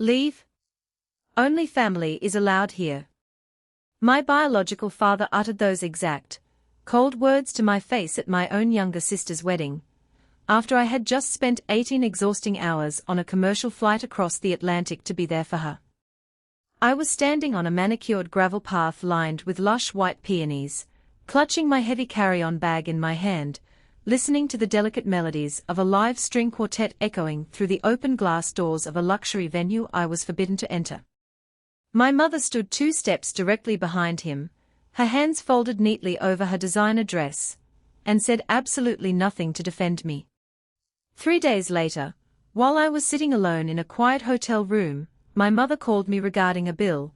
Leave? Only family is allowed here. My biological father uttered those exact, cold words to my face at my own younger sister's wedding, after I had just spent 18 exhausting hours on a commercial flight across the Atlantic to be there for her. I was standing on a manicured gravel path lined with lush white peonies, clutching my heavy carry-on bag in my hand, listening to the delicate melodies of a live string quartet echoing through the open glass doors of a luxury venue I was forbidden to enter. My mother stood 2 steps directly behind him, her hands folded neatly over her designer dress, and said absolutely nothing to defend me. 3 days later, while I was sitting alone in a quiet hotel room, my mother called me regarding a bill,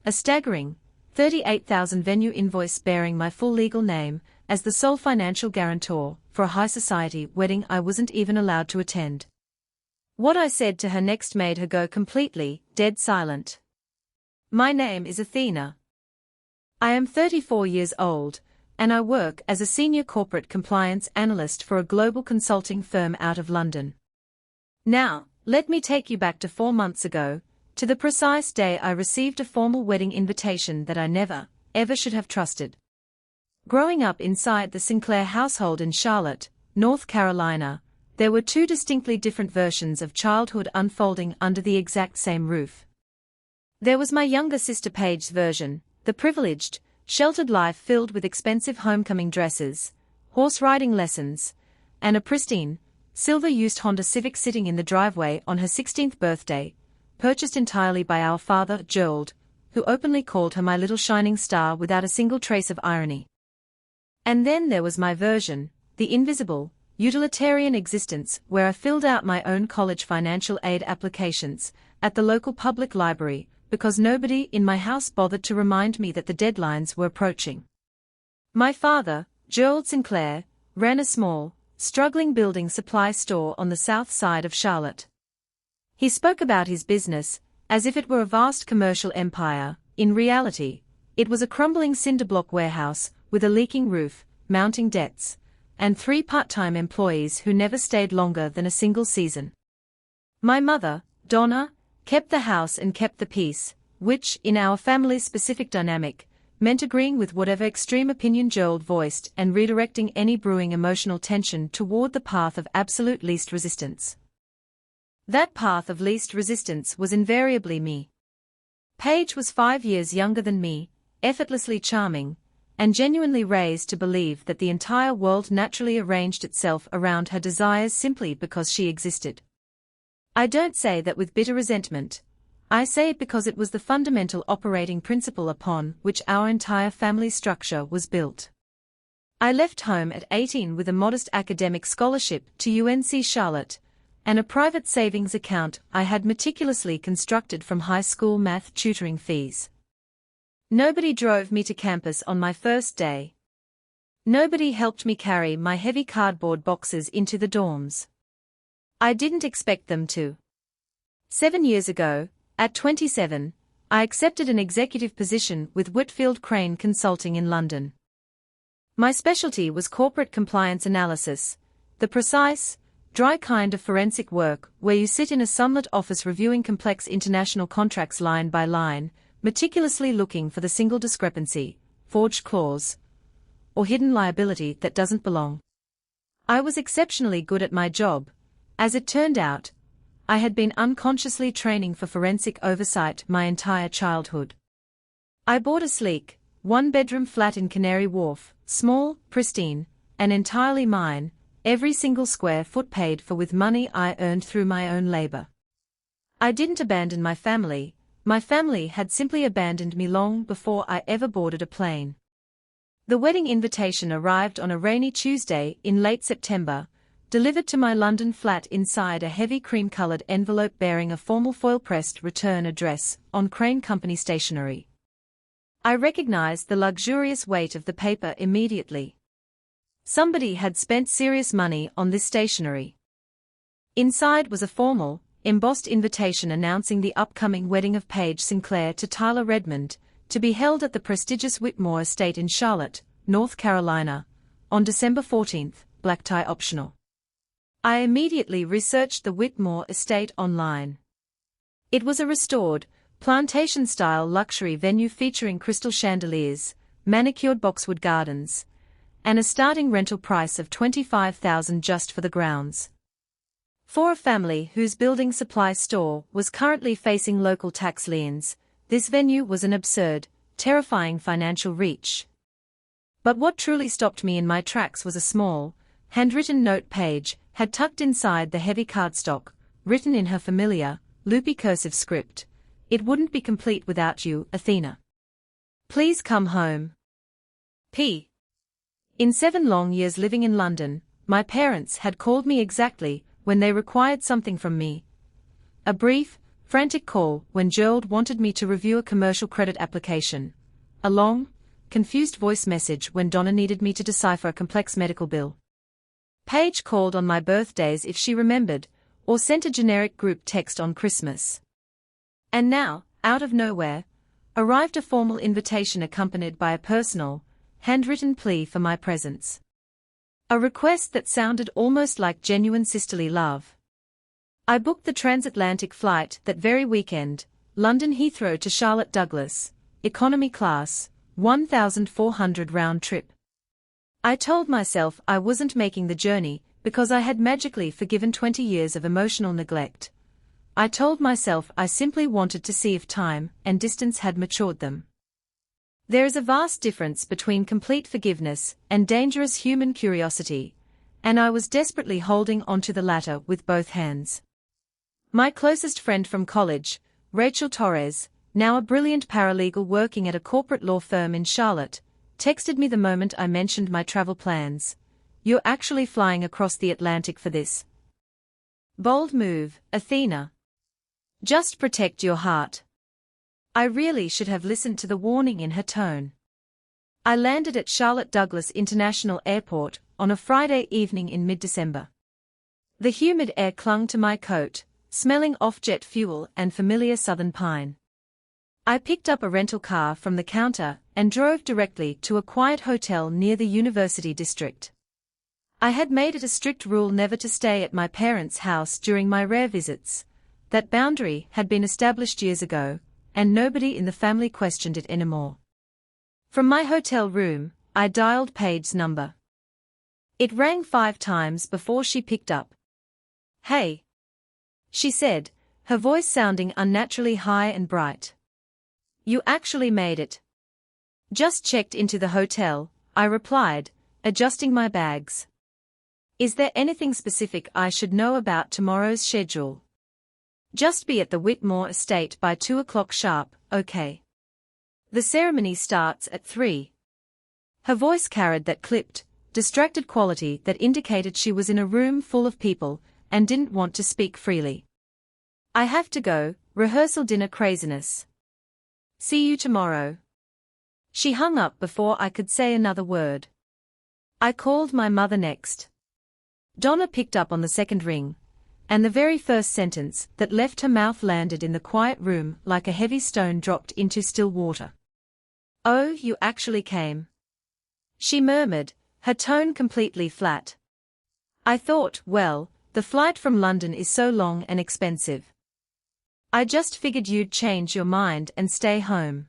a staggering $38,000 venue invoice bearing my full legal name as the sole financial guarantor for a high society wedding I wasn't even allowed to attend. What I said to her next made her go completely dead silent. My name is Athena. I am 34 years old, and I work as a senior corporate compliance analyst for a global consulting firm out of London. Now, let me take you back to 4 months ago, to the precise day I received a formal wedding invitation that I never, ever should have trusted. Growing up inside the Sinclair household in Charlotte, North Carolina, there were 2 distinctly different versions of childhood unfolding under the exact same roof. There was my younger sister Paige's version, the privileged, sheltered life filled with expensive homecoming dresses, horse riding lessons, and a pristine, silver-used Honda Civic sitting in the driveway on her 16th birthday, purchased entirely by our father, Gerald, who openly called her my little shining star without a single trace of irony. And then there was my version, the invisible, utilitarian existence where I filled out my own college financial aid applications at the local public library, because nobody in my house bothered to remind me that the deadlines were approaching. My father, Gerald Sinclair, ran a small, struggling building supply store on the south side of Charlotte. He spoke about his business as if it were a vast commercial empire. In reality, it was a crumbling cinder-block warehouse with a leaking roof, mounting debts, and 3 part-time employees who never stayed longer than a single season. My mother, Donna, kept the house and kept the peace, which, in our family's specific dynamic, meant agreeing with whatever extreme opinion Gerald voiced and redirecting any brewing emotional tension toward the path of absolute least resistance. That path of least resistance was invariably me. Paige was 5 years younger than me, effortlessly charming, and genuinely raised to believe that the entire world naturally arranged itself around her desires simply because she existed. I don't say that with bitter resentment. I say it because it was the fundamental operating principle upon which our entire family structure was built. I left home at 18 with a modest academic scholarship to UNC Charlotte, and a private savings account I had meticulously constructed from high school math tutoring fees. Nobody drove me to campus on my first day. Nobody helped me carry my heavy cardboard boxes into the dorms. I didn't expect them to. 7 years ago, at 27, I accepted an executive position with Whitfield Crane Consulting in London. My specialty was corporate compliance analysis, the precise, dry kind of forensic work where you sit in a sunlit office reviewing complex international contracts line by line, meticulously looking for the single discrepancy, forged clause, or hidden liability that doesn't belong. I was exceptionally good at my job. As it turned out, I had been unconsciously training for forensic oversight my entire childhood. I bought a sleek, 1-bedroom flat in Canary Wharf, small, pristine, and entirely mine, every single square foot paid for with money I earned through my own labor. I didn't abandon my family had simply abandoned me long before I ever boarded a plane. The wedding invitation arrived on a rainy Tuesday in late September, delivered to my London flat inside a heavy cream-colored envelope bearing a formal foil-pressed return address on Crane Company stationery. I recognized the luxurious weight of the paper immediately. Somebody had spent serious money on this stationery. Inside was a formal, embossed invitation announcing the upcoming wedding of Paige Sinclair to Tyler Redmond, to be held at the prestigious Whitmore Estate in Charlotte, North Carolina, on December 14, black tie optional. I immediately researched the Whitmore Estate online. It was a restored, plantation-style luxury venue featuring crystal chandeliers, manicured boxwood gardens, and a starting rental price of $25,000 just for the grounds. For a family whose building supply store was currently facing local tax liens, this venue was an absurd, terrifying financial reach. But what truly stopped me in my tracks was a small, handwritten note page, had tucked inside the heavy cardstock, written in her familiar, loopy cursive script. "It wouldn't be complete without you, Athena. Please come home. P. In 7 long years living in London, my parents had called me exactly when they required something from me. A brief, frantic call when Gerald wanted me to review a commercial credit application. A long, confused voice message when Donna needed me to decipher a complex medical bill. Paige called on my birthdays if she remembered, or sent a generic group text on Christmas. And now, out of nowhere, arrived a formal invitation accompanied by a personal, handwritten plea for my presence. A request that sounded almost like genuine sisterly love. I booked the transatlantic flight that very weekend, London Heathrow to Charlotte Douglas, economy class, 1,400 round trip. I told myself I wasn't making the journey because I had magically forgiven 20 years of emotional neglect. I told myself I simply wanted to see if time and distance had matured them. There is a vast difference between complete forgiveness and dangerous human curiosity, and I was desperately holding onto the latter with both hands. My closest friend from college, Rachel Torres, now a brilliant paralegal working at a corporate law firm in Charlotte, texted me the moment I mentioned my travel plans. "You're actually flying across the Atlantic for this? Bold move, Athena. Just protect your heart." I really should have listened to the warning in her tone. I landed at Charlotte Douglas International Airport on a Friday evening in mid-December. The humid air clung to my coat, smelling of jet fuel and familiar southern pine. I picked up a rental car from the counter and drove directly to a quiet hotel near the University District. I had made it a strict rule never to stay at my parents' house during my rare visits. That boundary had been established years ago, and nobody in the family questioned it anymore. From my hotel room, I dialed Paige's number. It rang 5 times before she picked up. "Hey," she said, her voice sounding unnaturally high and bright. "You actually made it." "Just checked into the hotel," I replied, adjusting my bags. "Is there anything specific I should know about tomorrow's schedule?" "Just be at the Whitmore estate by 2 o'clock sharp, okay? The ceremony starts at 3. Her voice carried that clipped, distracted quality that indicated she was in a room full of people and didn't want to speak freely. "I have to go, rehearsal dinner craziness. See you tomorrow." She hung up before I could say another word. I called my mother next. Donna picked up on the second ring, and the very first sentence that left her mouth landed in the quiet room like a heavy stone dropped into still water. "Oh, you actually came," she murmured, her tone completely flat. "I thought, well, the flight from London is so long and expensive. I just figured you'd change your mind and stay home."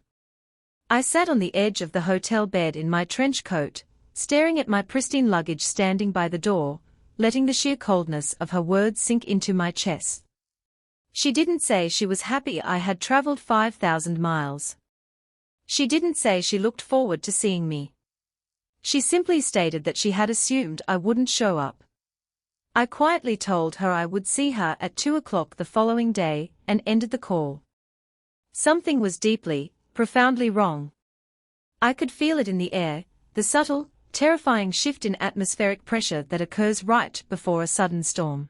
I sat on the edge of the hotel bed in my trench coat, staring at my pristine luggage standing by the door, letting the sheer coldness of her words sink into my chest. She didn't say she was happy I had traveled 5,000 miles. She didn't say she looked forward to seeing me. She simply stated that she had assumed I wouldn't show up. I quietly told her I would see her at 2 o'clock the following day and ended the call. Something was deeply, profoundly wrong. I could feel it in the air, the subtle, terrifying shift in atmospheric pressure that occurs right before a sudden storm.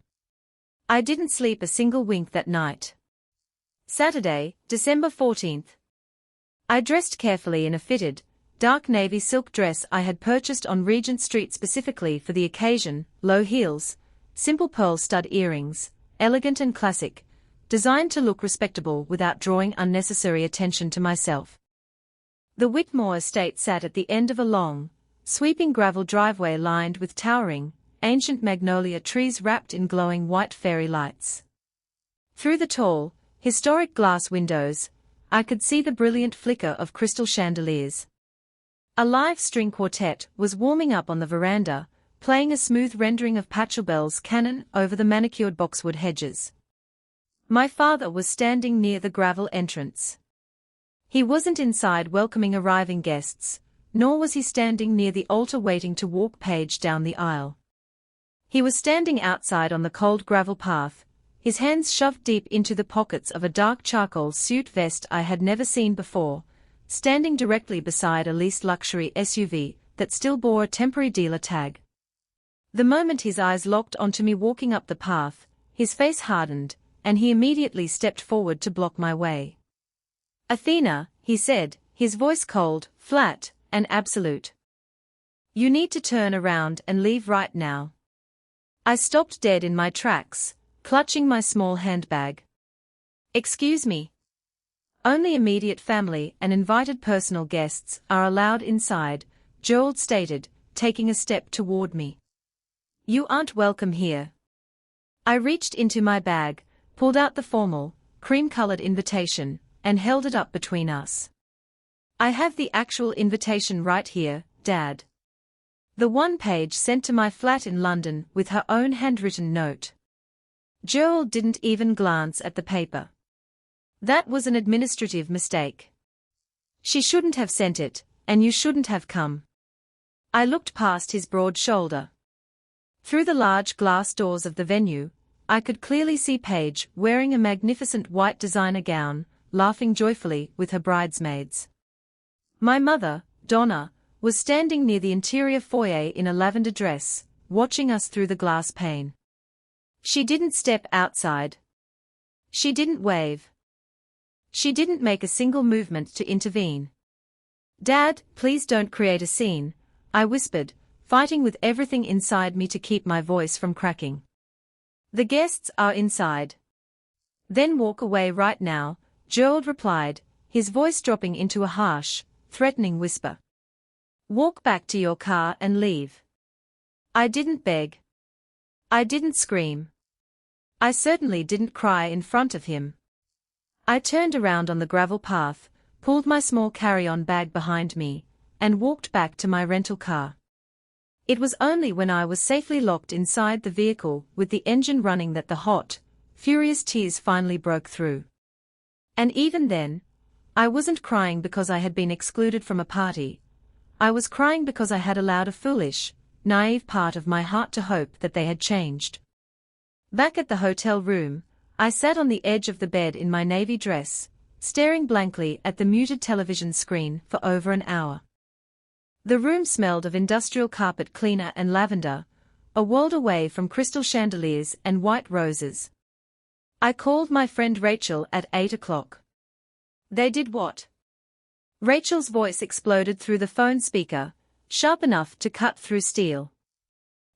I didn't sleep a single wink that night. Saturday, December 14th. I dressed carefully in a fitted, dark navy silk dress I had purchased on Regent Street specifically for the occasion, low heels, simple pearl stud earrings, elegant and classic, designed to look respectable without drawing unnecessary attention to myself. The Whitmore estate sat at the end of a long, sweeping gravel driveway lined with towering, ancient magnolia trees wrapped in glowing white fairy lights. Through the tall, Historic glass windows, I could see the brilliant flicker of crystal chandeliers. A live string quartet was warming up on the veranda, playing a smooth rendering of Pachelbel's Canon over the manicured boxwood hedges. My father was standing near the gravel entrance. He wasn't inside welcoming arriving guests, nor was he standing near the altar waiting to walk Paige down the aisle. He was standing outside on the cold gravel path, his hands shoved deep into the pockets of a dark charcoal suit vest I had never seen before, standing directly beside a leased luxury SUV that still bore a temporary dealer tag. The moment his eyes locked onto me walking up the path, his face hardened, and he immediately stepped forward to block my way. "Athena," he said, his voice cold, flat, and absolute. "You need to turn around and leave right now." I stopped dead in my tracks, clutching my small handbag. "Excuse me. Only immediate family and invited personal guests are allowed inside," Gerald stated, taking a step toward me. "You aren't welcome here." I reached into my bag, pulled out the formal, cream-colored invitation, and held it up between us. "I have the actual invitation right here, Dad. The one Paige sent to my flat in London with her own handwritten note." Gerald didn't even glance at the paper. "That was an administrative mistake. She shouldn't have sent it, and you shouldn't have come." I looked past his broad shoulder. Through the large glass doors of the venue, I could clearly see Paige wearing a magnificent white designer gown, laughing joyfully with her bridesmaids. My mother, Donna, was standing near the interior foyer in a lavender dress, watching us through the glass pane. She didn't step outside. She didn't wave. She didn't make a single movement to intervene. "Dad, please don't create a scene," I whispered, fighting with everything inside me to keep my voice from cracking. "The guests are inside." "Then walk away right now," Gerald replied, his voice dropping into a harsh, threatening whisper. "Walk back to your car and leave." I didn't beg. I didn't scream. I certainly didn't cry in front of him. I turned around on the gravel path, pulled my small carry-on bag behind me, and walked back to my rental car. It was only when I was safely locked inside the vehicle with the engine running that the hot, furious tears finally broke through. And even then, I wasn't crying because I had been excluded from a party. I was crying because I had allowed a foolish, naive part of my heart to hope that they had changed. Back at the hotel room, I sat on the edge of the bed in my navy dress, staring blankly at the muted television screen for over an hour. The room smelled of industrial carpet cleaner and lavender, a world away from crystal chandeliers and white roses. I called my friend Rachel at 8 o'clock. "They did what?" Rachel's voice exploded through the phone speaker, sharp enough to cut through steel.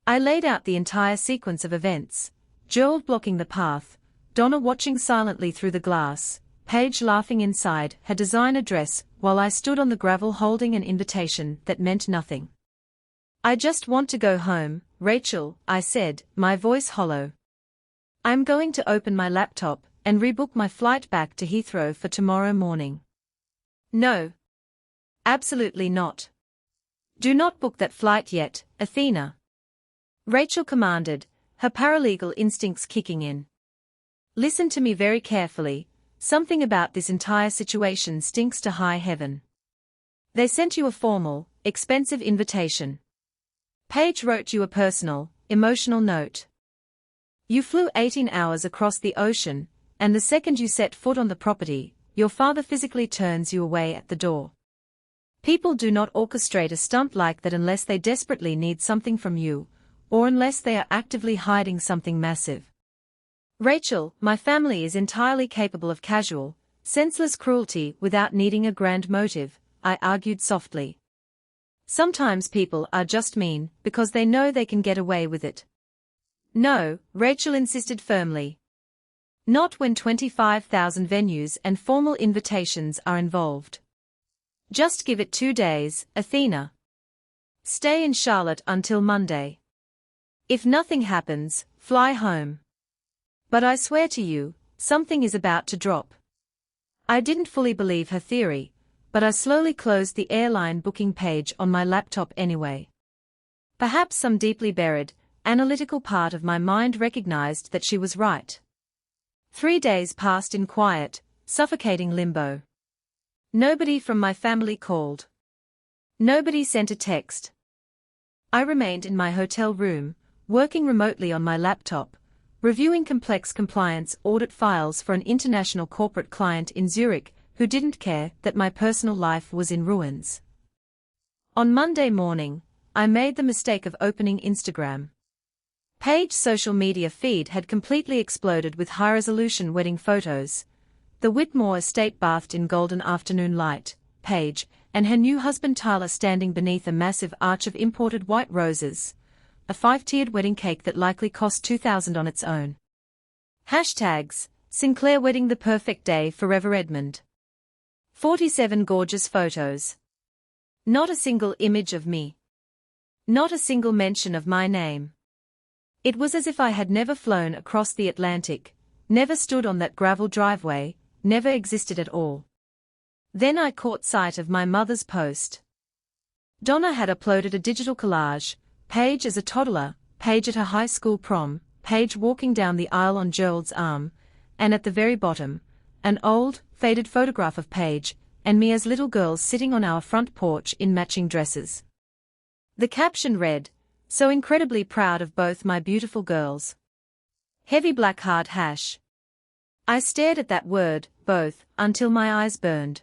I laid out the entire sequence of events, Gerald blocking the path, Donna watching silently through the glass, Paige laughing inside her designer dress while I stood on the gravel holding an invitation that meant nothing. "I just want to go home, Rachel," I said, my voice hollow. "I'm going to open my laptop and rebook my flight back to Heathrow for tomorrow morning." "No. Absolutely not. Do not book that flight yet, Athena," Rachel commanded, her paralegal instincts kicking in. "Listen to me very carefully, something about this entire situation stinks to high heaven. They sent you a formal, expensive invitation. Paige wrote you a personal, emotional note. You flew 18 hours across the ocean, and the second you set foot on the property, your father physically turns you away at the door. People do not orchestrate a stunt like that unless they desperately need something from you, or unless they are actively hiding something massive. Rachel, my family is entirely capable of casual, senseless cruelty without needing a grand motive," I argued softly. "Sometimes people are just mean because they know they can get away with it." "No," Rachel insisted firmly. "Not when 25,000 venues and formal invitations are involved. Just give it 2 days, Athena. Stay in Charlotte until Monday. If nothing happens, fly home. But I swear to you, something is about to drop. I didn't fully believe her theory, but I slowly closed the airline booking page on my laptop anyway. Perhaps some deeply buried, analytical part of my mind recognized that she was right. 3 days passed in quiet, suffocating limbo. Nobody from my family called. Nobody sent a text. I remained in my hotel room, working remotely on my laptop, reviewing complex compliance audit files for an international corporate client in Zurich who didn't care that my personal life was in ruins. On Monday morning, I made the mistake of opening Instagram. Paige's social media feed had completely exploded with high-resolution wedding photos. The Whitmore estate bathed in golden afternoon light, Paige, and her new husband Tyler standing beneath a massive arch of imported white roses. A 5-tiered wedding cake that likely cost $2,000 on its own. Hashtags, Sinclair wedding the perfect day forever Edmund. 47 gorgeous photos. Not a single image of me. Not a single mention of my name. It was as if I had never flown across the Atlantic, never stood on that gravel driveway, never existed at all. Then I caught sight of my mother's post. Donna had uploaded a digital collage, Paige as a toddler, Paige at her high school prom, Paige walking down the aisle on Gerald's arm, and at the very bottom, an old, faded photograph of Paige and me as little girls sitting on our front porch in matching dresses. The caption read, "So incredibly proud of both my beautiful girls." Heavy black heart hash. I stared at that word, both, until my eyes burned.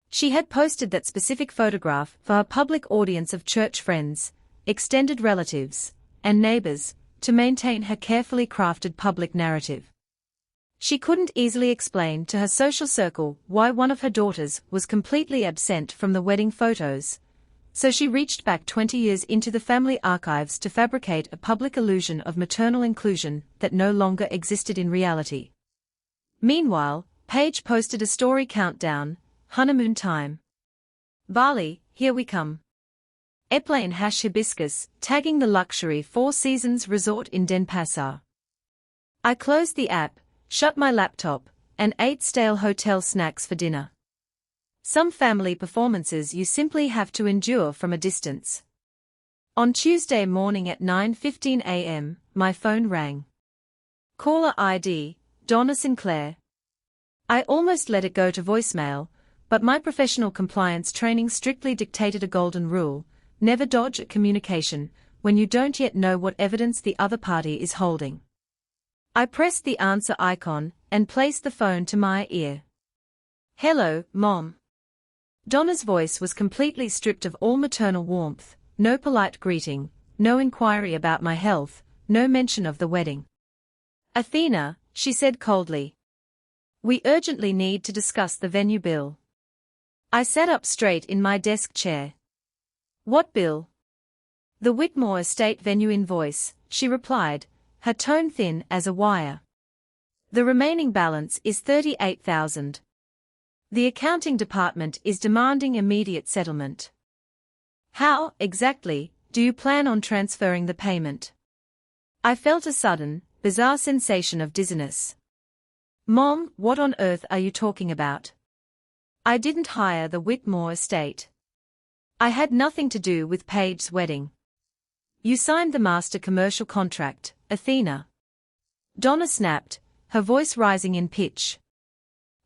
She had posted that specific photograph for her public audience of church friends, extended relatives, and neighbors, to maintain her carefully crafted public narrative. She couldn't easily explain to her social circle why one of her daughters was completely absent from the wedding photos, so she reached back 20 years into the family archives to fabricate a public illusion of maternal inclusion that no longer existed in reality. Meanwhile, Paige posted a story countdown, honeymoon time. Bali, here we come. Airplane hibiscus, tagging the luxury Four Seasons resort in Denpasar. I closed the app, shut my laptop, and ate stale hotel snacks for dinner. Some family performances you simply have to endure from a distance. On Tuesday morning at 9:15 a.m., my phone rang. Caller ID, Donna Sinclair. I almost let it go to voicemail, but my professional compliance training strictly dictated a golden rule: never dodge a communication when you don't yet know what evidence the other party is holding. I pressed the answer icon and placed the phone to my ear. "Hello, Mom." Donna's voice was completely stripped of all maternal warmth, no polite greeting, no inquiry about my health, no mention of the wedding. "Athena," she said coldly. "We urgently need to discuss the venue bill." I sat up straight in my desk chair. "What bill?" "The Whitmore estate venue invoice," she replied, her tone thin as a wire. "The remaining balance is $38,000. The accounting department is demanding immediate settlement." "How, exactly, do you plan on transferring the payment?" I felt a sudden, bizarre sensation of dizziness. "Mom, what on earth are you talking about? I didn't hire the Whitmore estate. I had nothing to do with Paige's wedding. You signed the master commercial contract, Athena." Donna snapped, her voice rising in pitch.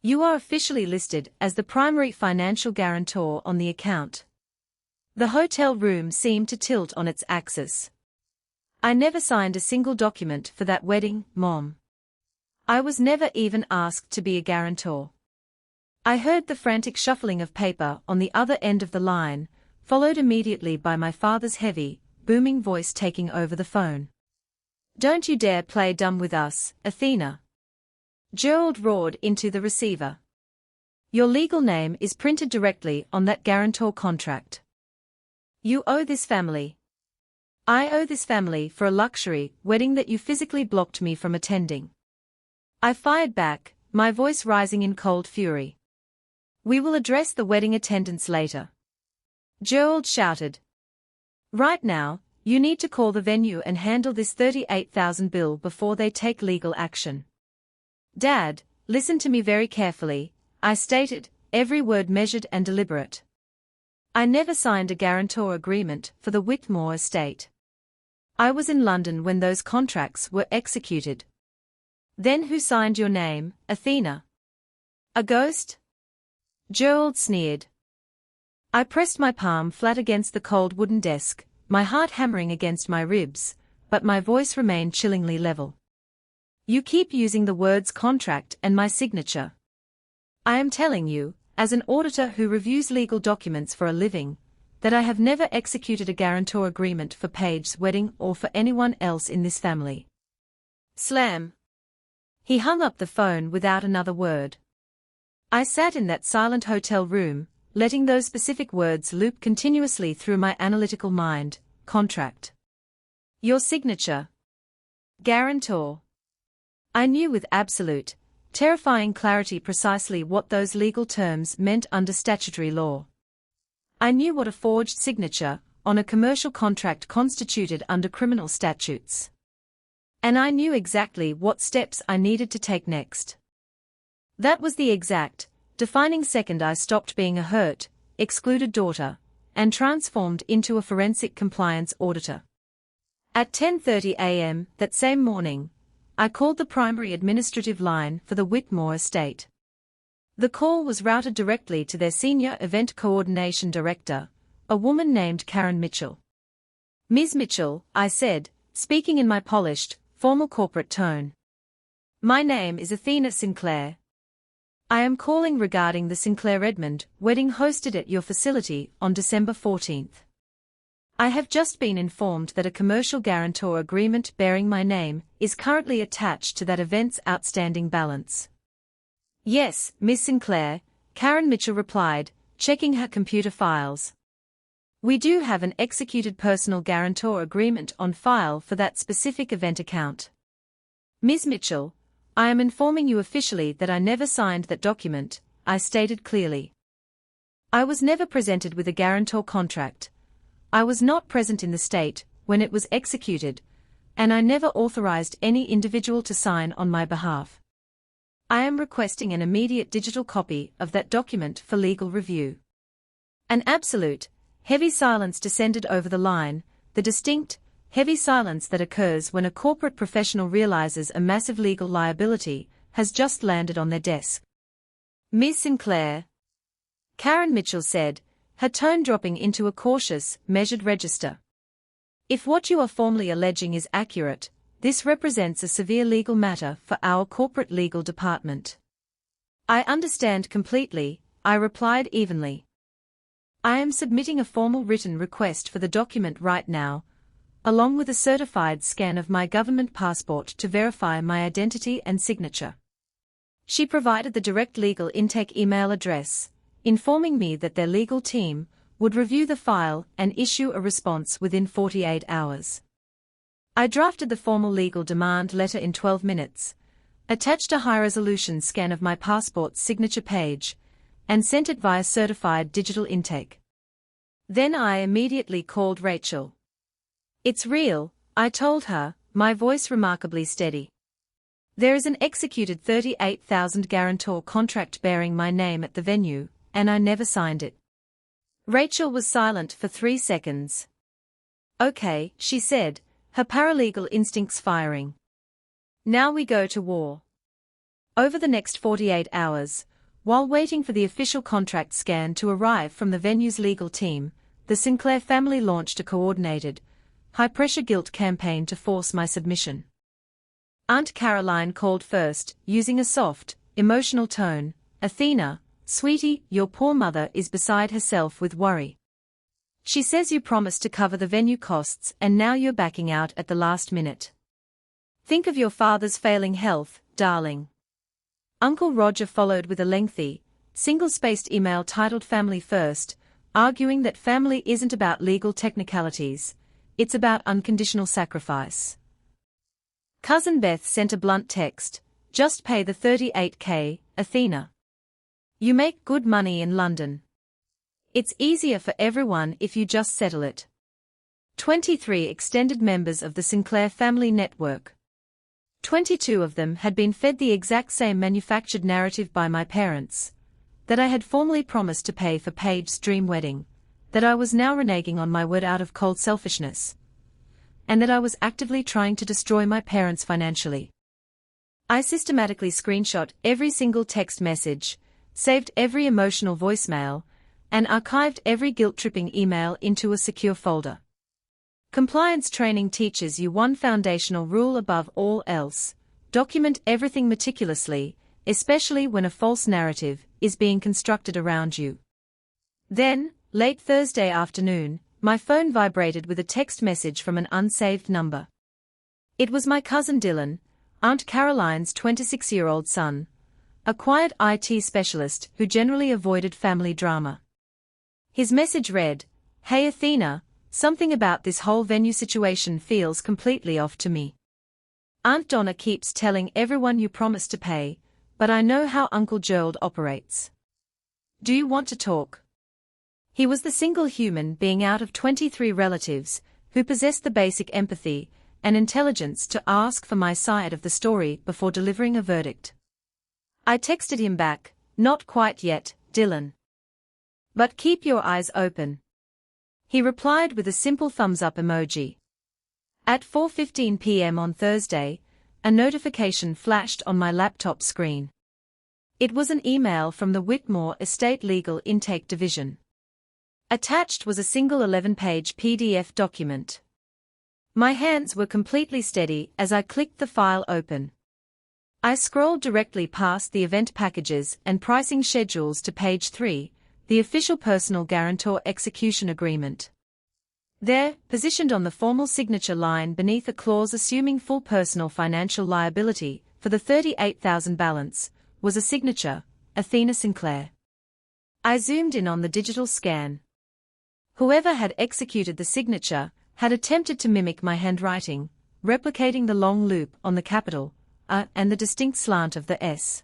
"You are officially listed as the primary financial guarantor on the account." The hotel room seemed to tilt on its axis. "I never signed a single document for that wedding, Mom. I was never even asked to be a guarantor." I heard the frantic shuffling of paper on the other end of the line, followed immediately by my father's heavy, booming voice taking over the phone. "Don't you dare play dumb with us, Athena." Gerald roared into the receiver. "Your legal name is printed directly on that guarantor contract. You owe this family. I owe this family for a luxury wedding that you physically blocked me from attending." I fired back, my voice rising in cold fury. "We will address the wedding attendance later." Gerald shouted. "Right now, you need to call the venue and handle this $38,000 bill before they take legal action." Dad, listen to me very carefully, I stated, every word measured and deliberate. I never signed a guarantor agreement for the Whitmore estate. I was in London when those contracts were executed. Then who signed your name, Athena? A ghost? Gerald sneered. I pressed my palm flat against the cold wooden desk, my heart hammering against my ribs, but my voice remained chillingly level. You keep using the words contract and my signature. I am telling you, as an auditor who reviews legal documents for a living, that I have never executed a guarantor agreement for Paige's wedding or for anyone else in this family. Slam. He hung up the phone without another word. I sat in that silent hotel room, letting those specific words loop continuously through my analytical mind. Contract. Your signature. Guarantor. I knew with absolute, terrifying clarity precisely what those legal terms meant under statutory law. I knew what a forged signature on a commercial contract constituted under criminal statutes. And I knew exactly what steps I needed to take next. That was the exact, defining second I stopped being a hurt, excluded daughter, and transformed into a forensic compliance auditor. At 10:30 a.m. that same morning, I called the primary administrative line for the Whitmore estate. The call was routed directly to their senior event coordination director, a woman named Karen Mitchell. Ms. Mitchell, I said, speaking in my polished, formal corporate tone. My name is Athena Sinclair. I am calling regarding the Sinclair-Edmund wedding hosted at your facility on December 14th. I have just been informed that a commercial guarantor agreement bearing my name is currently attached to that event's outstanding balance. Yes, Miss Sinclair, Karen Mitchell replied, checking her computer files. We do have an executed personal guarantor agreement on file for that specific event account. Ms. Mitchell, I am informing you officially that I never signed that document, I stated clearly. I was never presented with a guarantor contract. I was not present in the state when it was executed, and I never authorized any individual to sign on my behalf. I am requesting an immediate digital copy of that document for legal review. An absolute, heavy silence descended over the line, the distinct, heavy silence that occurs when a corporate professional realizes a massive legal liability has just landed on their desk. Ms. Sinclair, Karen Mitchell said, her tone dropping into a cautious, measured register. If what you are formally alleging is accurate, this represents a severe legal matter for our corporate legal department. I understand completely, I replied evenly. I am submitting a formal written request for the document right now, along with a certified scan of my government passport to verify my identity and signature. She provided the direct legal intake email address, informing me that their legal team would review the file and issue a response within 48 hours. I drafted the formal legal demand letter in 12 minutes, attached a high-resolution scan of my passport's signature page, and sent it via certified digital intake. Then I immediately called Rachel. It's real, I told her, my voice remarkably steady. There is an executed $38,000 guarantor contract bearing my name at the venue, and I never signed it. Rachel was silent for 3 seconds. Okay, she said, her paralegal instincts firing. Now we go to war. Over the next 48 hours, while waiting for the official contract scan to arrive from the venue's legal team, the Sinclair family launched a coordinated, high-pressure guilt campaign to force my submission. Aunt Caroline called first, using a soft, emotional tone, Athena, sweetie, your poor mother is beside herself with worry. She says you promised to cover the venue costs and now you're backing out at the last minute. Think of your father's failing health, darling. Uncle Roger followed with a lengthy, single-spaced email titled Family First, arguing that family isn't about legal technicalities, it's about unconditional sacrifice. Cousin Beth sent a blunt text, just pay the $38K, Athena. You make good money in London. It's easier for everyone if you just settle it. 23 extended members of the Sinclair family network. 22 of them had been fed the exact same manufactured narrative by my parents. That I had formally promised to pay for Paige's dream wedding, that I was now reneging on my word out of cold selfishness, and that I was actively trying to destroy my parents financially. I systematically screenshot every single text message, saved every emotional voicemail, and archived every guilt-tripping email into a secure folder. Compliance training teaches you one foundational rule above all else: document everything meticulously, especially when a false narrative is being constructed around you. Then, late Thursday afternoon, my phone vibrated with a text message from an unsaved number. It was my cousin Dylan, Aunt Caroline's 26-year-old son, a quiet IT specialist who generally avoided family drama. His message read, "Hey Athena, something about this whole venue situation feels completely off to me. Aunt Donna keeps telling everyone you promised to pay, but I know how Uncle Gerald operates. Do you want to talk?" He was the single human being out of 23 relatives who possessed the basic empathy and intelligence to ask for my side of the story before delivering a verdict. I texted him back, "Not quite yet, Dylan. But keep your eyes open." He replied with a simple thumbs-up emoji. At 4:15 p.m. on Thursday, a notification flashed on my laptop screen. It was an email from the Whitmore Estate Legal Intake Division. Attached was a single 11-page PDF document. My hands were completely steady as I clicked the file open. I scrolled directly past the event packages and pricing schedules to page 3, the official personal guarantor execution agreement. There, positioned on the formal signature line beneath a clause assuming full personal financial liability for the $38,000 balance, was a signature, Athena Sinclair. I zoomed in on the digital scan. Whoever had executed the signature had attempted to mimic my handwriting, replicating the long loop on the capital and the distinct slant of the S.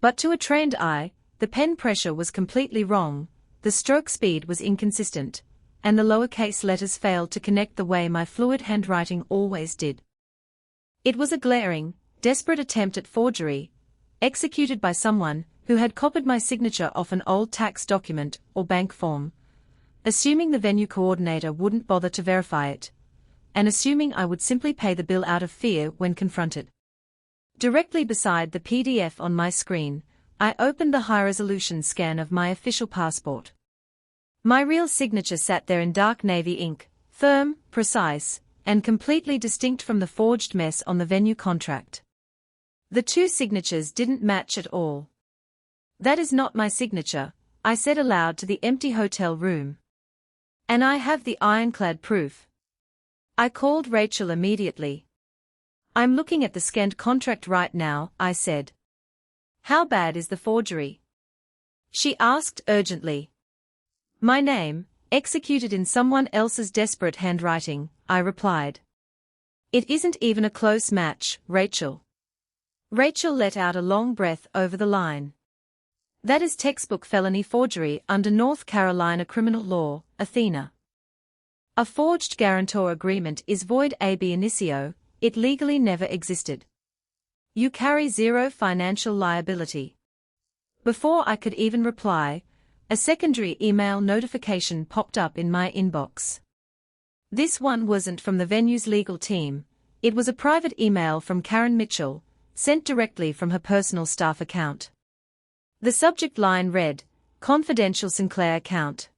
But to a trained eye, the pen pressure was completely wrong, the stroke speed was inconsistent, and the lowercase letters failed to connect the way my fluid handwriting always did. It was a glaring, desperate attempt at forgery, executed by someone who had copied my signature off an old tax document or bank form, assuming the venue coordinator wouldn't bother to verify it, and assuming I would simply pay the bill out of fear when confronted. Directly beside the PDF on my screen, I opened the high-resolution scan of my official passport. My real signature sat there in dark navy ink, firm, precise, and completely distinct from the forged mess on the venue contract. The two signatures didn't match at all. "That is not my signature," I said aloud to the empty hotel room. "And I have the ironclad proof." I called Rachel immediately. "I'm looking at the scanned contract right now," I said. "How bad is the forgery?" she asked urgently. "My name, executed in someone else's desperate handwriting," I replied. "It isn't even a close match, Rachel." Rachel let out a long breath over the line. "That is textbook felony forgery under North Carolina criminal law, Athena. A forged guarantor agreement is void ab initio, it legally never existed. You carry zero financial liability." Before I could even reply, a secondary email notification popped up in my inbox. This one wasn't from the venue's legal team, it was a private email from Karen Mitchell, sent directly from her personal staff account. The subject line read, "Confidential Sinclair account."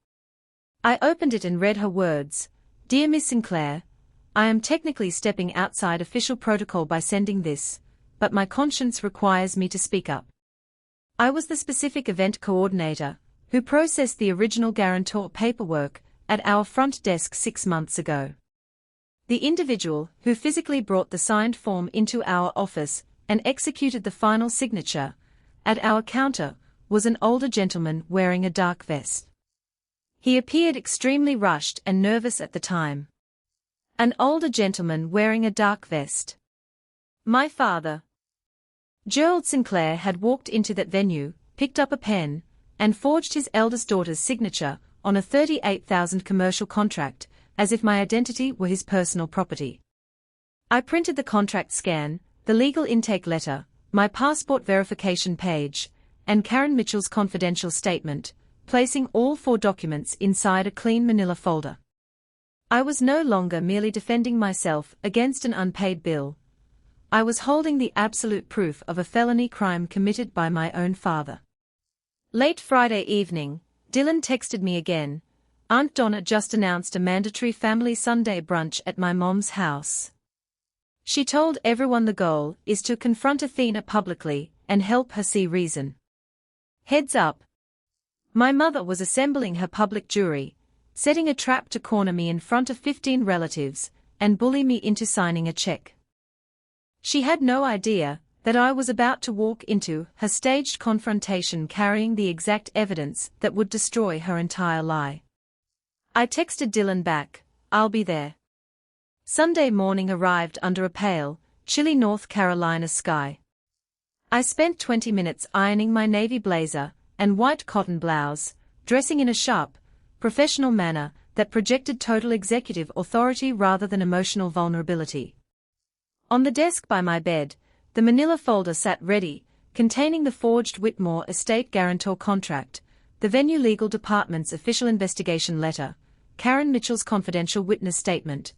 I opened it and read her words, "Dear Miss Sinclair, I am technically stepping outside official protocol by sending this, but my conscience requires me to speak up. I was the specific event coordinator who processed the original guarantor paperwork at our front desk 6 months ago. The individual who physically brought the signed form into our office and executed the final signature at our counter was an older gentleman wearing a dark vest. He appeared extremely rushed and nervous at the time. An older gentleman wearing a dark vest. My father. Gerald Sinclair had walked into that venue, picked up a pen, and forged his eldest daughter's signature on a $38,000 commercial contract, as if my identity were his personal property. I printed the contract scan, the legal intake letter, my passport verification page, and Karen Mitchell's confidential statement, placing all 4 documents inside a clean manila folder. I was no longer merely defending myself against an unpaid bill. I was holding the absolute proof of a felony crime committed by my own father. Late Friday evening, Dylan texted me again. Aunt Donna just announced a mandatory family Sunday brunch at my mom's house. She told everyone the goal is to confront Athena publicly and help her see reason. Heads up. My mother was assembling her public jury, setting a trap to corner me in front of 15 relatives and bully me into signing a check. She had no idea that I was about to walk into her staged confrontation carrying the exact evidence that would destroy her entire lie. I texted Dylan back, "I'll be there." Sunday morning arrived under a pale, chilly North Carolina sky. I spent 20 minutes ironing my navy blazer and white cotton blouse, dressing in a sharp, professional manner that projected total executive authority rather than emotional vulnerability. On the desk by my bed, the manila folder sat ready, containing the forged Whitmore estate guarantor contract, the venue legal department's official investigation letter, Karen Mitchell's confidential witness statement,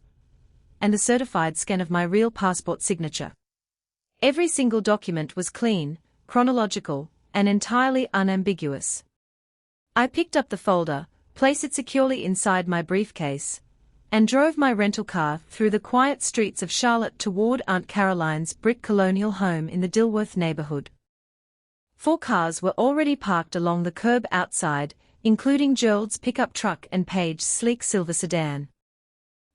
and a certified scan of my real passport signature. Every single document was clean, chronological, and entirely unambiguous. I picked up the folder, placed it securely inside my briefcase, and drove my rental car through the quiet streets of Charlotte toward Aunt Caroline's brick colonial home in the Dilworth neighborhood. 4 cars were already parked along the curb outside, including Gerald's pickup truck and Paige's sleek silver sedan.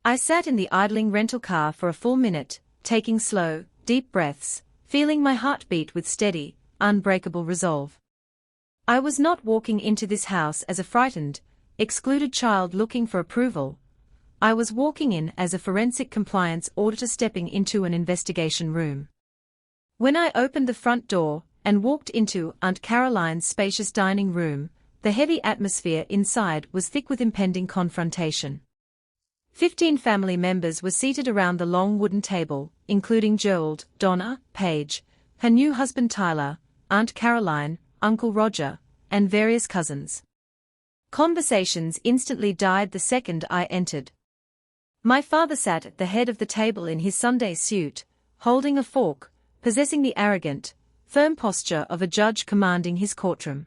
I sat in the idling rental car for a full minute, taking slow, deep breaths, feeling my heart beat with steady, unbreakable resolve. I was not walking into this house as a frightened, excluded child looking for approval. I was walking in as a forensic compliance auditor stepping into an investigation room. When I opened the front door and walked into Aunt Caroline's spacious dining room, the heavy atmosphere inside was thick with impending confrontation. 15 family members were seated around the long wooden table, including Gerald, Donna, Paige, her new husband Tyler, Aunt Caroline, Uncle Roger, and various cousins. Conversations instantly died the second I entered. My father sat at the head of the table in his Sunday suit, holding a fork, possessing the arrogant, firm posture of a judge commanding his courtroom.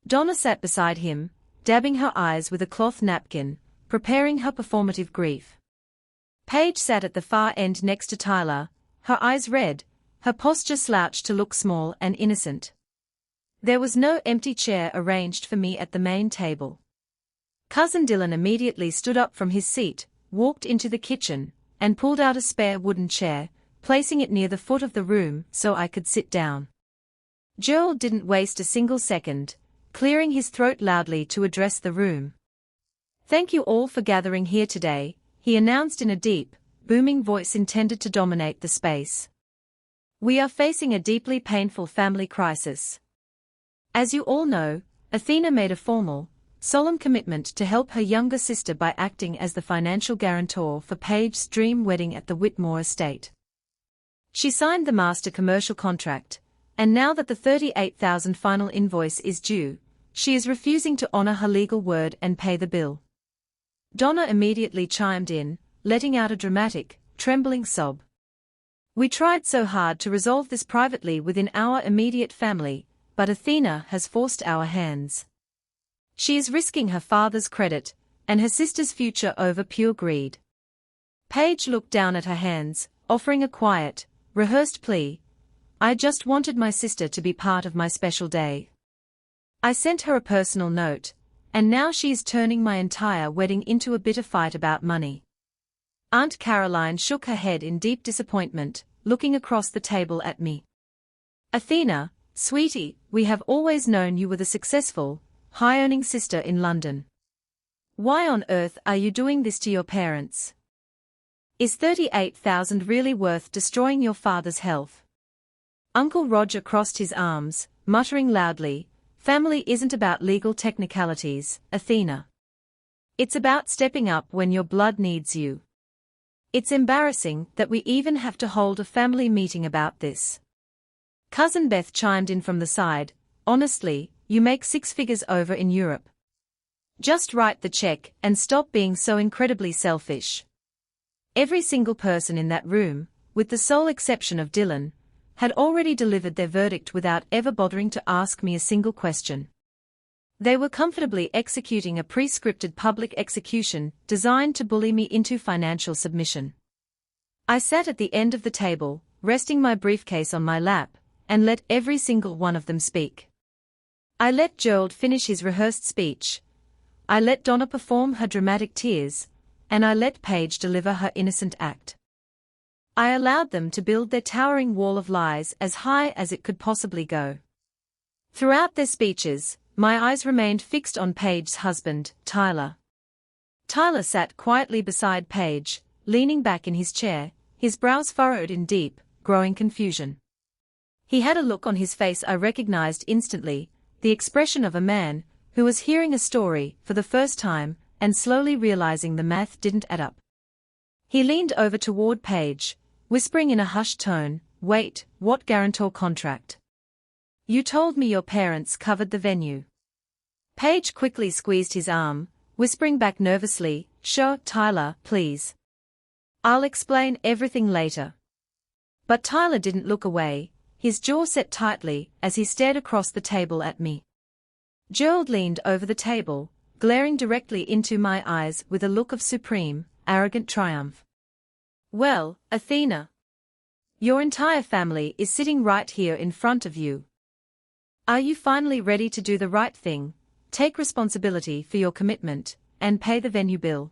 Donna sat beside him, dabbing her eyes with a cloth napkin, preparing her performative grief. Paige sat at the far end next to Tyler, her eyes red, her posture slouched to look small and innocent. There was no empty chair arranged for me at the main table. Cousin Dylan immediately stood up from his seat, walked into the kitchen, and pulled out a spare wooden chair, placing it near the foot of the room so I could sit down. Gerald didn't waste a single second, clearing his throat loudly to address the room. "Thank you all for gathering here today," he announced in a deep, booming voice intended to dominate the space. "We are facing a deeply painful family crisis. As you all know, Athena made a formal, solemn commitment to help her younger sister by acting as the financial guarantor for Paige's dream wedding at the Whitmore estate. She signed the master commercial contract, and now that the $38,000 final invoice is due, she is refusing to honor her legal word and pay the bill." Donna immediately chimed in, letting out a dramatic, trembling sob. "We tried so hard to resolve this privately within our immediate family, but Athena has forced our hands. She is risking her father's credit and her sister's future over pure greed." Paige looked down at her hands, offering a quiet, rehearsed plea. "I just wanted my sister to be part of my special day. I sent her a personal note, and now she is turning my entire wedding into a bitter fight about money." Aunt Caroline shook her head in deep disappointment, looking across the table at me. "Athena, sweetie, we have always known you were the successful, high-earning sister in London. Why on earth are you doing this to your parents? Is $38,000 really worth destroying your father's health?" Uncle Roger crossed his arms, muttering loudly, "Family isn't about legal technicalities, Athena. It's about stepping up when your blood needs you. It's embarrassing that we even have to hold a family meeting about this. Cousin Beth chimed in from the side, honestly, you make six figures over in Europe. Just write the check and stop being so incredibly selfish. Every single person in that room, with the sole exception of Dylan, had already delivered their verdict without ever bothering to ask me a single question. They were comfortably executing a pre-scripted public execution designed to bully me into financial submission. I sat at the end of the table, resting my briefcase on my lap, and let every single one of them speak. I let Gerald finish his rehearsed speech. I let Donna perform her dramatic tears, and I let Paige deliver her innocent act. I allowed them to build their towering wall of lies as high as it could possibly go. Throughout their speeches, my eyes remained fixed on Paige's husband, Tyler. Tyler sat quietly beside Paige, leaning back in his chair, his brows furrowed in deep, growing confusion. He had a look on his face I recognized instantly, the expression of a man who was hearing a story for the first time and slowly realizing the math didn't add up. He leaned over toward Paige, whispering in a hushed tone, "Wait, what guarantor contract? You told me your parents covered the venue." Paige quickly squeezed his arm, whispering back nervously, "Sure, Tyler, please. I'll explain everything later." But Tyler didn't look away, his jaw set tightly as he stared across the table at me. Gerald leaned over the table, glaring directly into my eyes with a look of supreme, arrogant triumph. "Well, Athena. Your entire family is sitting right here in front of you. Are you finally ready to do the right thing, take responsibility for your commitment, and pay the venue bill?"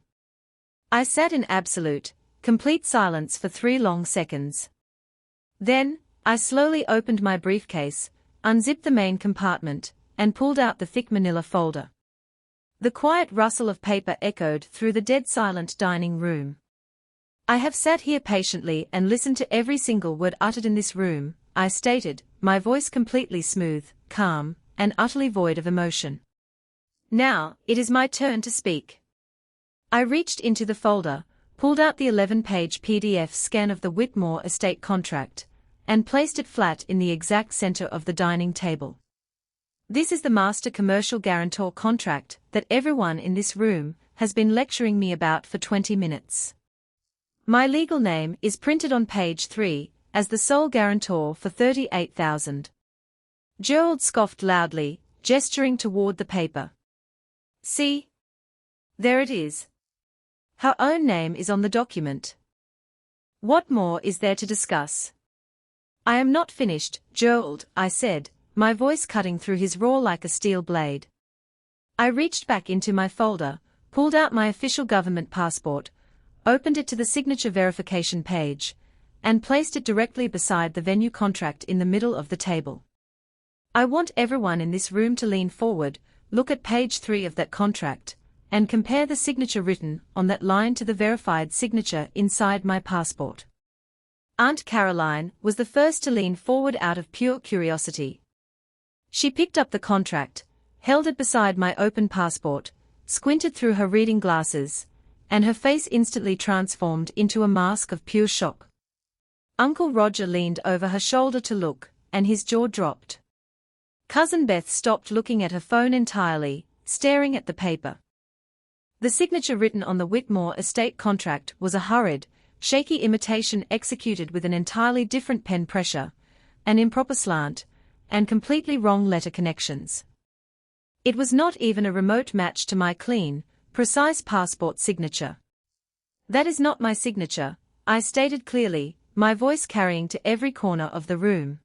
I sat in absolute, complete silence for 3 long seconds. Then, I slowly opened my briefcase, unzipped the main compartment, and pulled out the thick manila folder. The quiet rustle of paper echoed through the dead-silent dining room. "I have sat here patiently and listened to every single word uttered in this room," I stated, my voice completely smooth, calm, and utterly void of emotion. "Now, it is my turn to speak." I reached into the folder, pulled out the 11-page PDF scan of the Whitmore estate contract, and placed it flat in the exact center of the dining table. "This is the master commercial guarantor contract that everyone in this room has been lecturing me about for 20 minutes. My legal name is printed on page 3 as the sole guarantor for $38,000. Gerald scoffed loudly, gesturing toward the paper. "See? There it is. Her own name is on the document. What more is there to discuss?" "I am not finished, Gerald," I said, my voice cutting through his roar like a steel blade. I reached back into my folder, pulled out my official government passport, opened it to the signature verification page, and placed it directly beside the venue contract in the middle of the table. I want everyone in this room to lean forward, look at page 3 of that contract, and compare the signature written on that line to the verified signature inside my passport. Aunt Caroline was the first to lean forward out of pure curiosity. She picked up the contract, held it beside my open passport, squinted through her reading glasses, and her face instantly transformed into a mask of pure shock. Uncle Roger leaned over her shoulder to look, and his jaw dropped. Cousin Beth stopped looking at her phone entirely, staring at the paper. The signature written on the Whitmore estate contract was a hurried, shaky imitation executed with an entirely different pen pressure, an improper slant, and completely wrong letter connections. It was not even a remote match to my clean, precise passport signature. "That is not my signature," I stated clearly, my voice carrying to every corner of the room.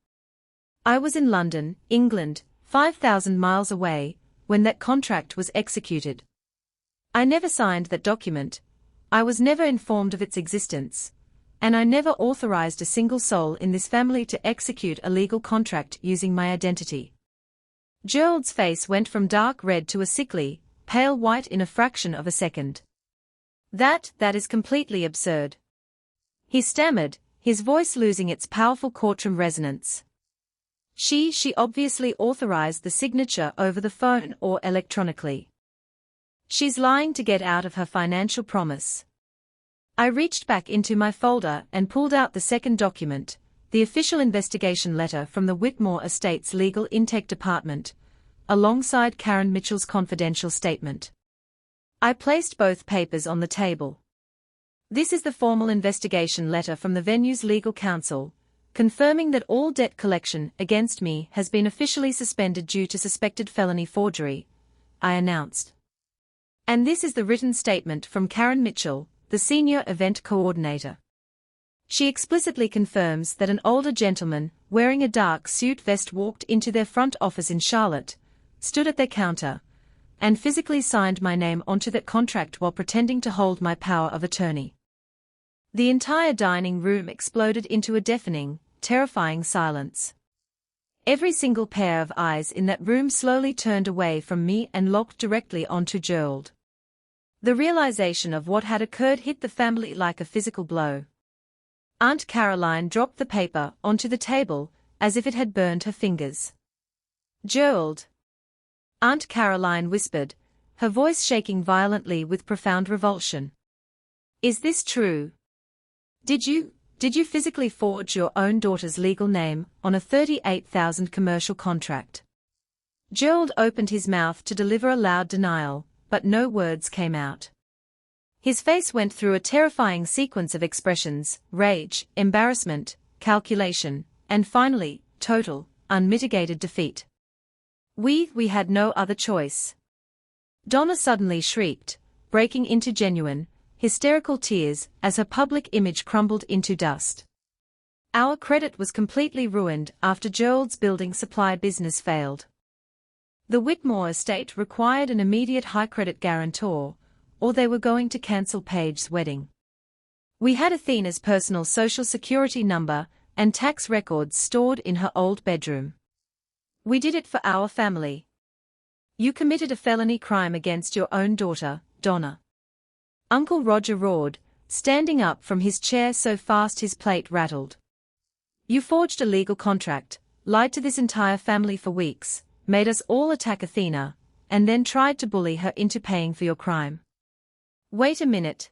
"I was in London, England, 5,000 miles away, when that contract was executed. I never signed that document, I was never informed of its existence, and I never authorized a single soul in this family to execute a legal contract using my identity." Gerald's face went from dark red to a sickly, pale white in a fraction of a second. That is completely absurd," he stammered, his voice losing its powerful courtroom resonance. She obviously authorized the signature over the phone or electronically. She's lying to get out of her financial promise." I reached back into my folder and pulled out the second document, the official investigation letter from the Whitmore Estates Legal Intake Department, alongside Karen Mitchell's confidential statement. I placed both papers on the table. This is the formal investigation letter from the venue's legal counsel, confirming that all debt collection against me has been officially suspended due to suspected felony forgery, I announced. And this is the written statement from Karen Mitchell, the senior event coordinator. She explicitly confirms that an older gentleman, wearing a dark suit vest, walked into their front office in Charlotte, stood at their counter, and physically signed my name onto that contract while pretending to hold my power of attorney. The entire dining room exploded into a deafening, terrifying silence. Every single pair of eyes in that room slowly turned away from me and locked directly onto Gerald. The realization of what had occurred hit the family like a physical blow. Aunt Caroline dropped the paper onto the table, as if it had burned her fingers. "Gerald," Aunt Caroline whispered, her voice shaking violently with profound revulsion. "Is this true? Did you physically forge your own daughter's legal name on a $38,000 commercial contract?" Gerald opened his mouth to deliver a loud denial, but no words came out. His face went through a terrifying sequence of expressions: rage, embarrassment, calculation, and finally, total, unmitigated defeat. We had no other choice." Donna suddenly shrieked, breaking into genuine, hysterical tears as her public image crumbled into dust. Our credit was completely ruined after Gerald's building supply business failed. The Whitmore estate required an immediate high credit guarantor, or they were going to cancel Paige's wedding. We had Athena's personal social security number and tax records stored in her old bedroom. We did it for our family. You committed a felony crime against your own daughter, Donna. Uncle Roger roared, standing up from his chair so fast his plate rattled. You forged a legal contract, lied to this entire family for weeks, made us all attack Athena, and then tried to bully her into paying for your crime. Wait a minute.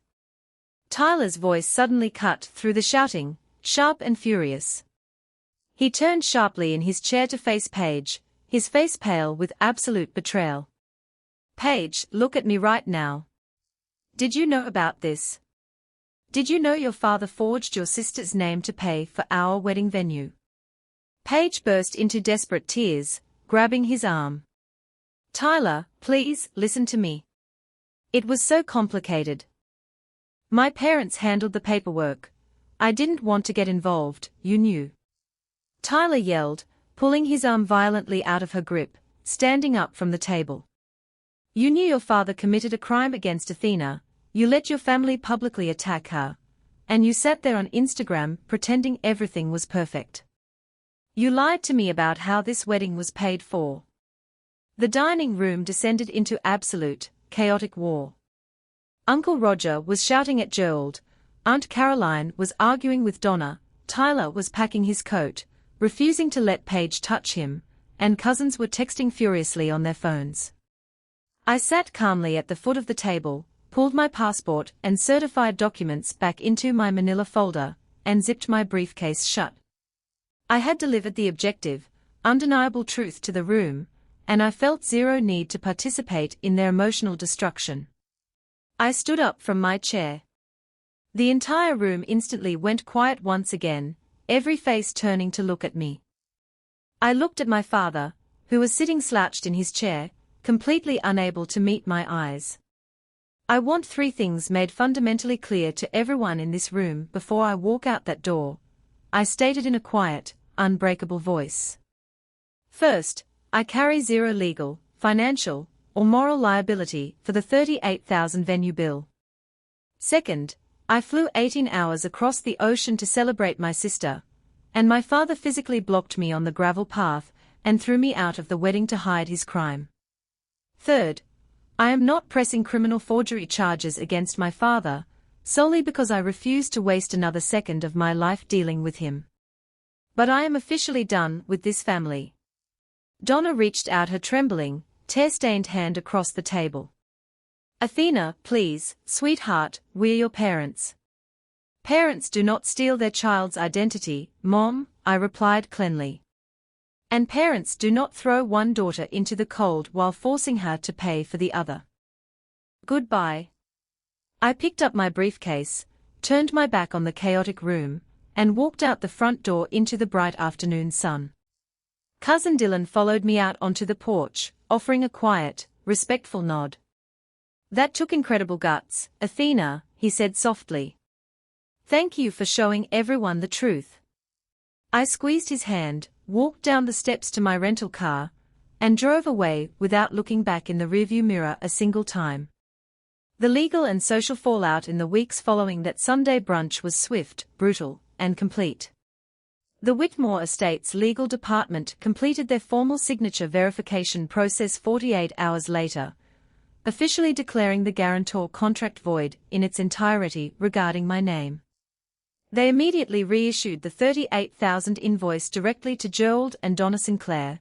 Tyler's voice suddenly cut through the shouting, sharp and furious. He turned sharply in his chair to face Paige, his face pale with absolute betrayal. Paige, look at me right now. Did you know about this? Did you know your father forged your sister's name to pay for our wedding venue? Paige burst into desperate tears, grabbing his arm. Tyler, please, listen to me. It was so complicated. My parents handled the paperwork. I didn't want to get involved, you knew. Tyler yelled, pulling his arm violently out of her grip, standing up from the table. You knew your father committed a crime against Athena, you let your family publicly attack her, and you sat there on Instagram pretending everything was perfect. You lied to me about how this wedding was paid for. The dining room descended into absolute, chaotic war. Uncle Roger was shouting at Gerald, Aunt Caroline was arguing with Donna, Tyler was packing his coat, refusing to let Paige touch him, and cousins were texting furiously on their phones. I sat calmly at the foot of the table, pulled my passport and certified documents back into my manila folder, and zipped my briefcase shut. I had delivered the objective, undeniable truth to the room, and I felt zero need to participate in their emotional destruction. I stood up from my chair. The entire room instantly went quiet once again, every face turning to look at me. I looked at my father, who was sitting slouched in his chair, completely unable to meet my eyes. I want three things made fundamentally clear to everyone in this room before I walk out that door, I stated in a quiet, unbreakable voice. First, I carry zero legal, financial, or moral liability for the $38,000 venue bill. Second, I flew 18 hours across the ocean to celebrate my sister, and my father physically blocked me on the gravel path and threw me out of the wedding to hide his crime. Third, I am not pressing criminal forgery charges against my father, solely because I refuse to waste another second of my life dealing with him. But I am officially done with this family. Donna reached out her trembling, tear-stained hand across the table. Athena, please, sweetheart, we're your parents. Parents do not steal their child's identity, Mom, I replied cleanly. And parents do not throw one daughter into the cold while forcing her to pay for the other. Goodbye. I picked up my briefcase, turned my back on the chaotic room, and walked out the front door into the bright afternoon sun. Cousin Dylan followed me out onto the porch, offering a quiet, respectful nod. That took incredible guts, Athena, he said softly. Thank you for showing everyone the truth. I squeezed his hand, walked down the steps to my rental car, and drove away without looking back in the rearview mirror a single time. The legal and social fallout in the weeks following that Sunday brunch was swift, brutal, and complete. The Whitmore Estates legal department completed their formal signature verification process 48 hours later, officially declaring the guarantor contract void in its entirety regarding my name. They immediately reissued the $38,000 invoice directly to Gerald and Donna Sinclair,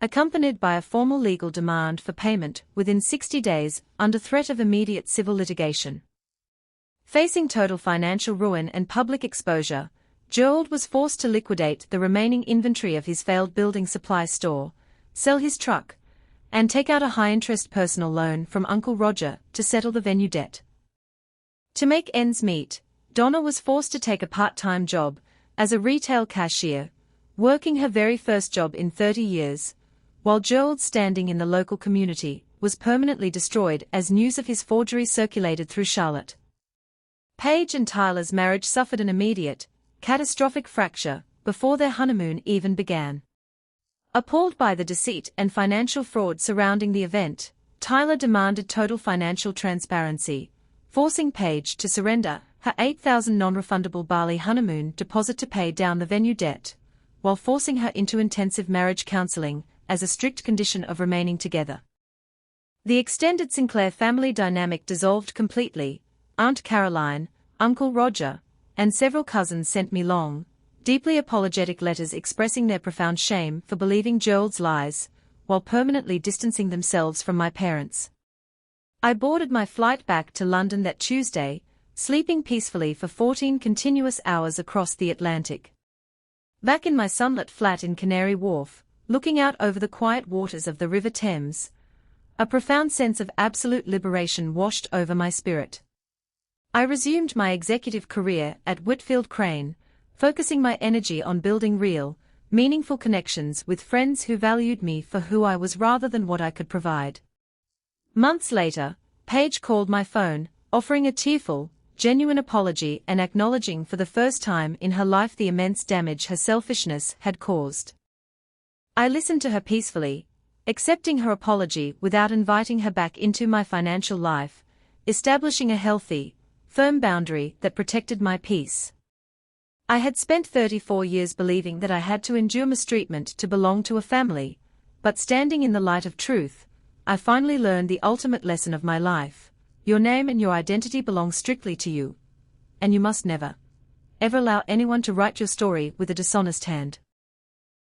accompanied by a formal legal demand for payment within 60 days under threat of immediate civil litigation. Facing total financial ruin and public exposure, Gerald was forced to liquidate the remaining inventory of his failed building supply store, sell his truck, and take out a high-interest personal loan from Uncle Roger to settle the venue debt. To make ends meet, Donna was forced to take a part-time job as a retail cashier, working her very first job in 30 years, while Gerald's standing in the local community was permanently destroyed as news of his forgery circulated through Charlotte. Paige and Tyler's marriage suffered an immediate, catastrophic fracture before their honeymoon even began. Appalled by the deceit and financial fraud surrounding the event, Tyler demanded total financial transparency, forcing Paige to surrender her $8,000 non-refundable Bali honeymoon deposit to pay down the venue debt, while forcing her into intensive marriage counseling as a strict condition of remaining together. The extended Sinclair family dynamic dissolved completely. Aunt Caroline, Uncle Roger, and several cousins sent me long, deeply apologetic letters expressing their profound shame for believing Gerald's lies, while permanently distancing themselves from my parents. I boarded my flight back to London that Tuesday, sleeping peacefully for 14 continuous hours across the Atlantic. Back in my sunlit flat in Canary Wharf, looking out over the quiet waters of the River Thames, a profound sense of absolute liberation washed over my spirit. I resumed my executive career at Whitfield Crane, focusing my energy on building real, meaningful connections with friends who valued me for who I was rather than what I could provide. Months later, Paige called my phone, offering a tearful, genuine apology and acknowledging for the first time in her life the immense damage her selfishness had caused. I listened to her peacefully, accepting her apology without inviting her back into my financial life, establishing a healthy, firm boundary that protected my peace. I had spent 34 years believing that I had to endure mistreatment to belong to a family, but standing in the light of truth, I finally learned the ultimate lesson of my life: your name and your identity belong strictly to you, and you must never, ever allow anyone to write your story with a dishonest hand.